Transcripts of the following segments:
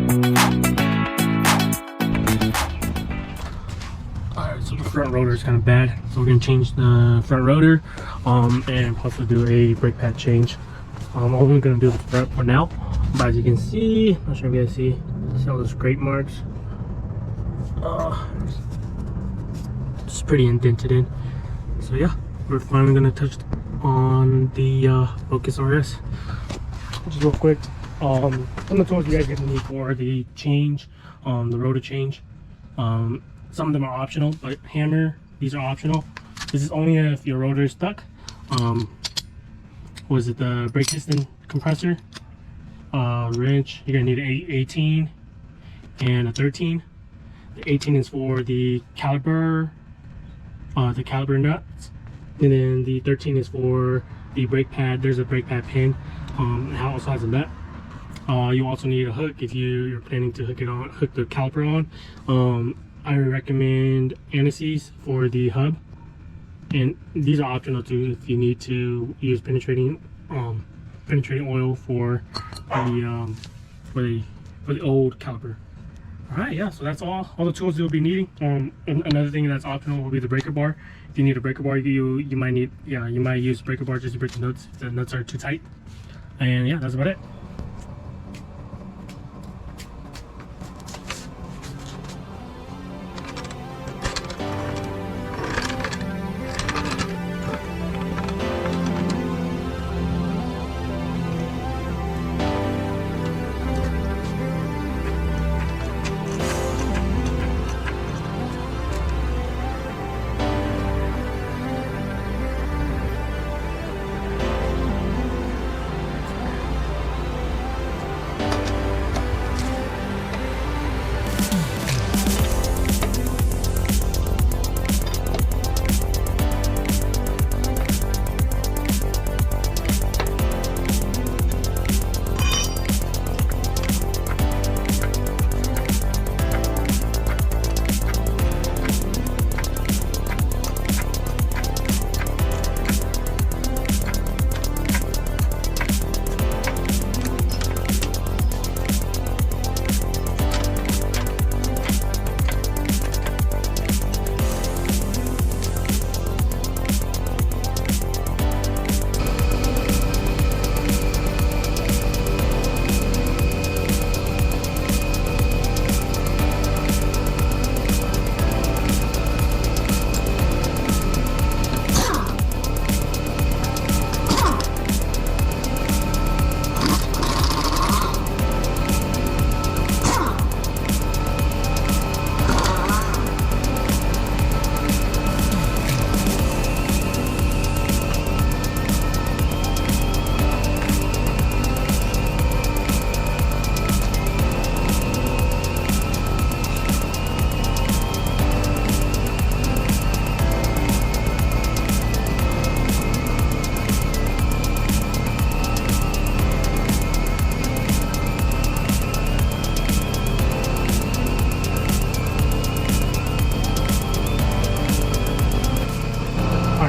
Alright, so the front rotor is kind of bad, so we're going to change the front rotor and possibly do a brake pad change. I'm only going to do the front for now, but as you can see, I'm not sure if you guys see all those scrape marks. It's pretty indented in. So yeah, we're finally going to touch on the Focus RS. Just real quick, some of the tools you guys are going to need for the change, the rotor change. Some of them are optional, but hammer, these are optional. This is only if your rotor is stuck. Was it the brake piston compressor? Wrench, you're gonna need an 18 and a 13. The 18 is for the caliper nuts, and then the 13 is for the brake pad. There's a brake pad pin. It also has a nut. You also need a hook if you're planning to hook the caliper on. I recommend anti-seize for the hub, and these are optional too if you need to use penetrating oil for the old caliper. All right, yeah. So that's all the tools you'll be needing. And another thing that's optional will be the breaker bar. If you need a breaker bar, you might use breaker bar just to break the nuts if the nuts are too tight. And yeah, that's about it.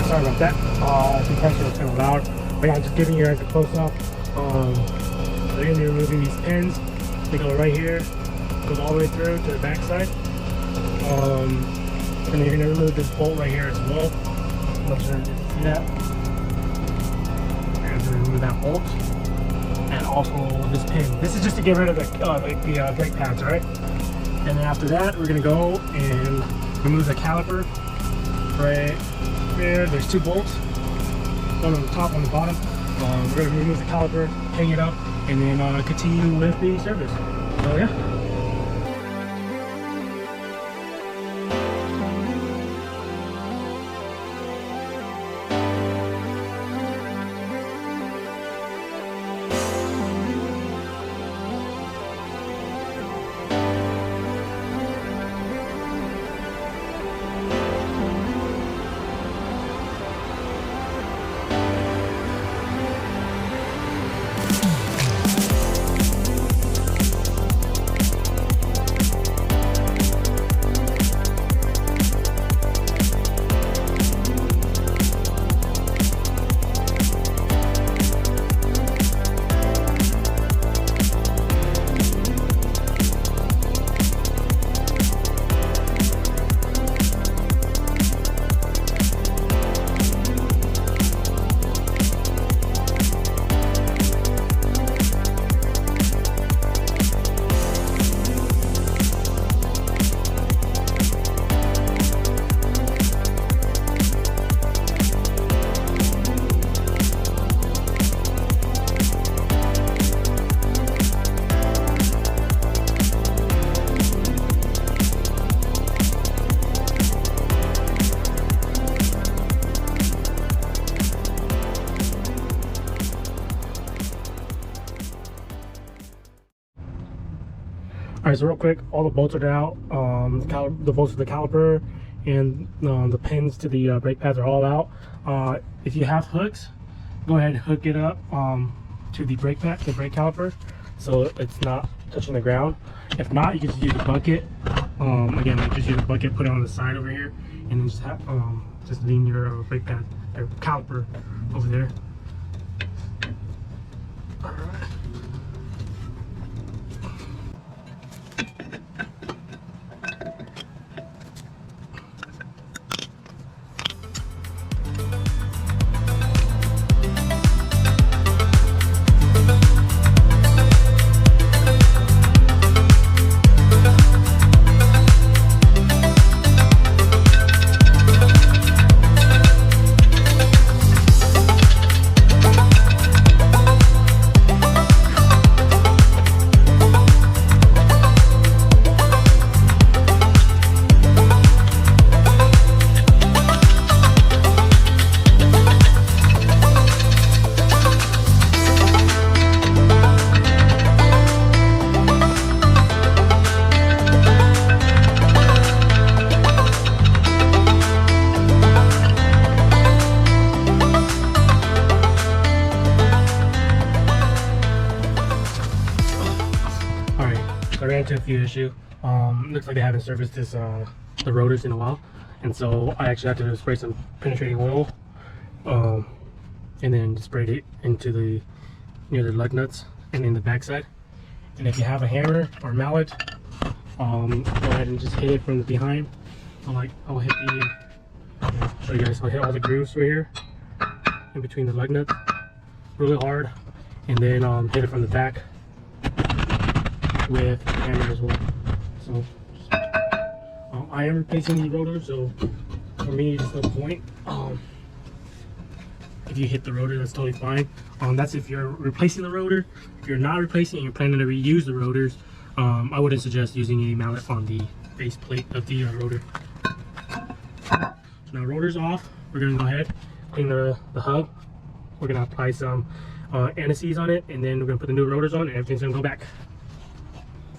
Sorry about that. The compressor was kind of loud. But yeah, just giving you guys a close up. We're going to be removing these pins. They go right here, goes all the way through to the back side. And then you're going to remove this bolt right here as well. I'm not sure if you can see that. You're going to remove that bolt. And also this pin. This is just to get rid of the brake pads, right? And then after that, we're going to go and remove the caliper right there. There's two bolts, one on the top, one on the bottom. We're going to remove the caliper, hang it up, and then continue with the service. So yeah. Alright, so real quick, all the bolts are out. The bolts of the caliper and the pins to the brake pads are all out. If you have hooks, go ahead and hook it up to the brake pad, the brake caliper, so it's not touching the ground. If not, you can just use a bucket. Again, you just use a bucket, put it on the side over here, and then just lean your brake pad or caliper over there. All right. I ran into a few issues. Looks like they haven't serviced the rotors in a while, and so I actually had to spray some penetrating oil, and then sprayed it into near the lug nuts and in the backside. And if you have a hammer or mallet, go ahead and just hit it from the behind. So like I'll hit show you guys. I'll hit all the grooves right here in between the lug nuts really hard, and then hit it from the back with the hammer as well. So I am replacing the rotor, so for me it's no point. If you hit the rotor, that's totally fine. That's if you're replacing the rotor. If you're not replacing and you're planning to reuse the rotors, I wouldn't suggest using a mallet on the base plate of the rotor. So now rotor's off. We're gonna go ahead, clean the hub. We're gonna apply some anti-seize on it, and then we're gonna put the new rotors on, and everything's gonna go back.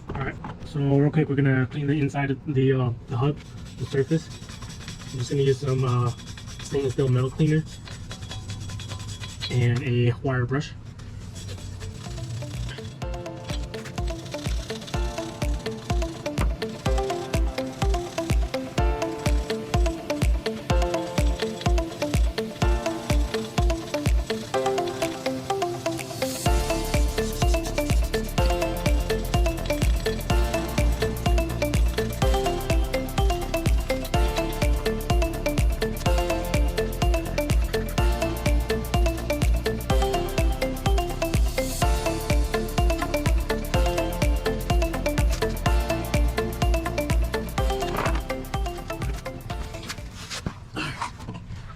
Alright, so real quick, we're gonna clean the inside of the hub, the surface. I'm just gonna use some stainless steel metal cleaner and a wire brush.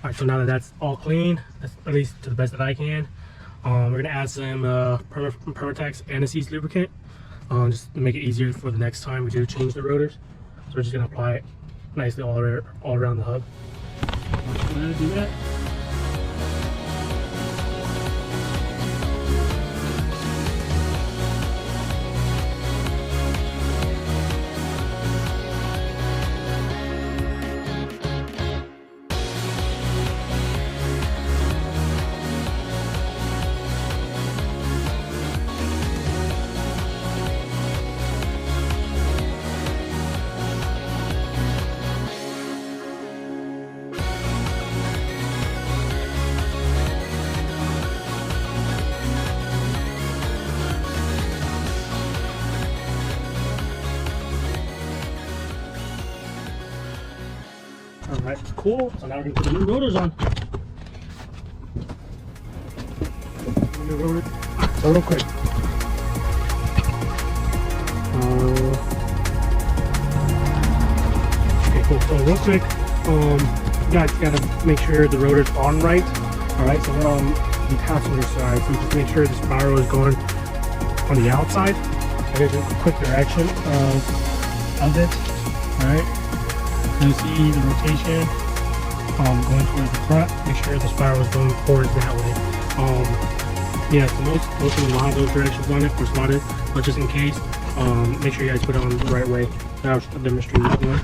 Alright, so now that that's all clean, at least to the best that I can, we're going to add some Permatex anti-seize lubricant, just to make it easier for the next time we do change the rotors. So we're just going to apply it nicely all around the hub. So I'm going to do that. Alright, cool. So now we're going to put the new rotors on. New rotor. So real quick. Okay, cool. So real quick, you guys gotta make sure the rotor's on right. Alright, so we're on the passenger side. So just make sure the spiral is going on the outside. There's a quick direction of it. Alright. You see the rotation going towards the front. Make sure the spiral is going towards that way. Yeah, so most of them will have those directions on it for slotted, but just in case, Make sure you guys put it on the right way. Now I'll demonstrate this one.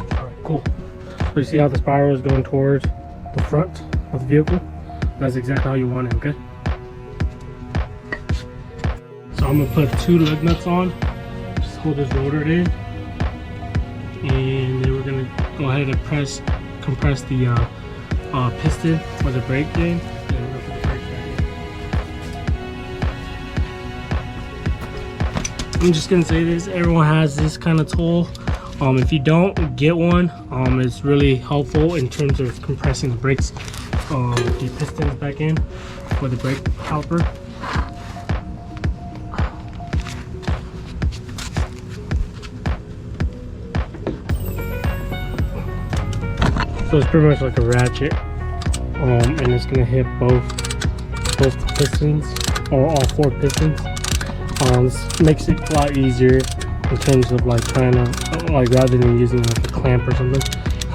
Alright, cool. So you see how the spiral is going towards the front of the vehicle? That's exactly how you want it, okay? So I'm gonna put 2 lug nuts on. Just hold this rotor in. And then we're gonna go ahead and compress the piston for the brake game. And we're gonna put the brakes back in. I'm just gonna say this, everyone has this kind of tool. If you don't get one, it's really helpful in terms of compressing the brakes, the pistons back in for the brake caliper. So it's pretty much like a ratchet, and it's gonna hit both the pistons, or all 4 pistons. This makes it a lot easier in terms of like trying to, like, rather than using like a clamp or something.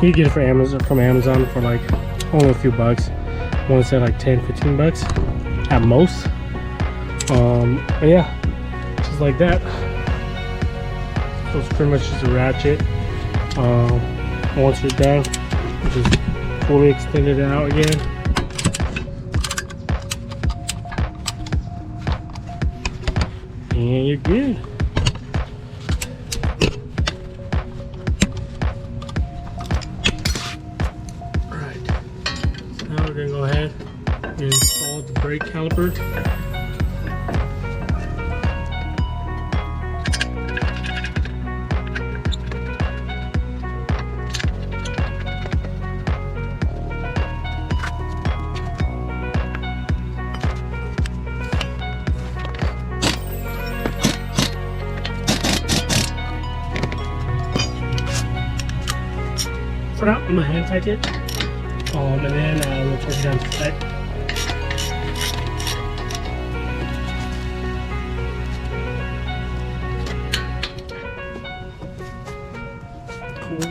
You get it from Amazon for like only a few bucks. I want to say like 10-15 bucks at most. But yeah, just like that. So it's pretty much just a ratchet. Once you're done, just fully extend it out again. And you're good. Alright, so now we're gonna go ahead and install the brake caliper. For now, I'm gonna hand tight it, and then we'll torque it down to spec. Cool.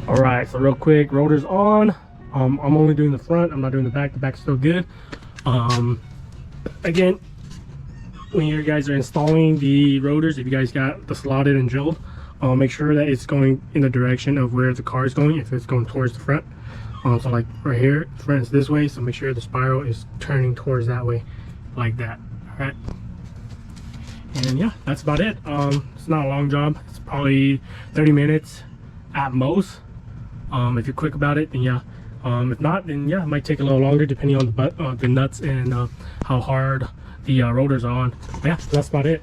All right, so real quick, rotor's on. I'm only doing the front. I'm not doing the back. The back's still good. Again, when you guys are installing the rotors, if you guys got the slotted and drilled, make sure that it's going in the direction of where the car is going. If it's going towards the front, so like right here, the front is this way, so make sure the spiral is turning towards that way, like that. All right, and yeah, that's about it. It's not a long job. It's probably 30 minutes at most. If you're quick about it, then yeah. If not, then yeah, it might take a little longer depending on the nuts and how hard the rotors are on. But yeah, that's about it.